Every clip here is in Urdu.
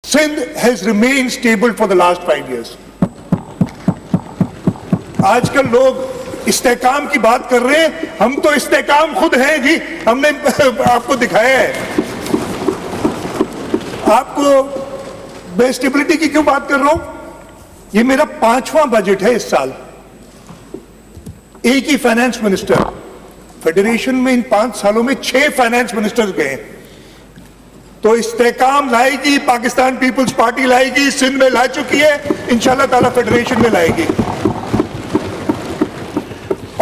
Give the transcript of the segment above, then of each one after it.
Sindh has remained stable for the last 5 years. آج کل لوگ استحکام کی بات کر رہے ہیں, ہم تو استحکام خود ہیں جی, ہم نے آپ کو دکھایا ہے. آپ کو میں اسٹیبلٹی کی کیوں بات کر رہا ہوں؟ یہ میرا 5واں بجٹ ہے اس سال. ایک ہی فائنانس منسٹر, فیڈریشن میں ان 5 سالوں میں 6 فائنانس منسٹر گئے. تو استحکام لائے گی, پاکستان پیپلز پارٹی لائے گی, سندھ میں لا چکی ہے, انشاءاللہ تعالیٰ فیڈریشن میں لائے گی.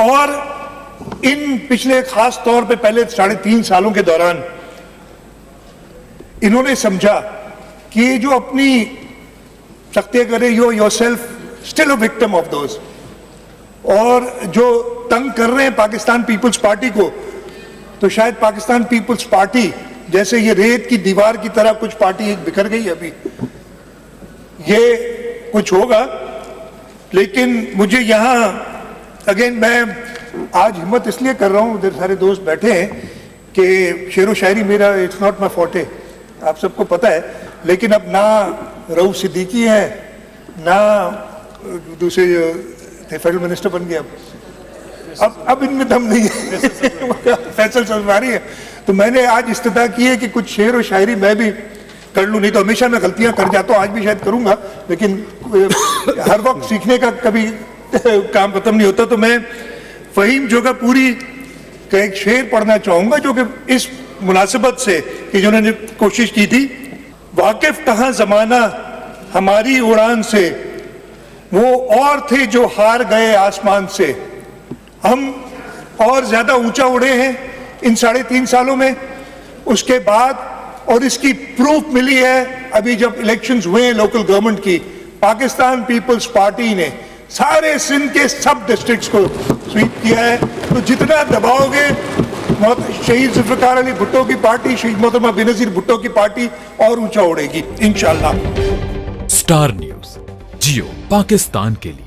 اور ان پچھلے خاص طور پہ پہلے 3.5 سالوں کے دوران انہوں نے سمجھا کہ یہ جو اپنی سختیاں کرے, you your self still a victim of those, اور جو تنگ کر رہے ہیں پاکستان پیپلز پارٹی کو, تو شاید پاکستان پیپلز پارٹی جیسے یہ ریت کی دیوار کی طرح کچھ پارٹی ایک بکھر گئی ابھی, یہ کچھ ہوگا. لیکن مجھے یہاں اگین میں آج ہمت اس لیے کر رہا ہوں, ادھر سارے دوست بیٹھے ہیں, کہ شعر و شاعری میرا اٹس ناٹ مائی فورٹے, آپ سب کو پتہ ہے. لیکن اب نہ رؤوف صدیقی ہیں, نہ دوسرے جو فیڈرل منسٹر بن گئے, اب ان میں دم نہیں ہے, فیصل سلمانی ہے. تو میں نے آج استدعا کی ہے کہ کچھ شعر و شاعری میں بھی کر لوں, نہیں تو ہمیشہ میں غلطیاں کر جاتا ہوں, آج بھی شاید کروں گا, لیکن ہر وقت سیکھنے کا کبھی کام ختم نہیں ہوتا. تو میں فہیم جوگا پوری کا ایک شعر پڑھنا چاہوں گا, جو کہ اس مناسبت سے کہ جنہوں نے کوشش کی تھی. واقف کہاں زمانہ ہماری اڑان سے, وہ اور تھے جو ہار گئے آسمان سے. ہم اور زیادہ اونچا اڑے ہیں ان 3.5 سالوں میں. اس کے بعد, اور اس کی پروف ملی ہے ابھی جب الیکشنز ہوئے ہیں لوکل گورنمنٹ کی, پاکستان پیپلز پارٹی نے سارے سندھ کے سب ڈسٹرکٹس کو سویپ کیا ہے. تو جتنا دباؤ گے, شہید ذوالفقار علی بھٹو کی پارٹی, شہید محترمہ بینظیر بھٹو کی پارٹی اور اونچا اڑے گی انشاءاللہ. اسٹار نیوز جیو پاکستان کے لیے.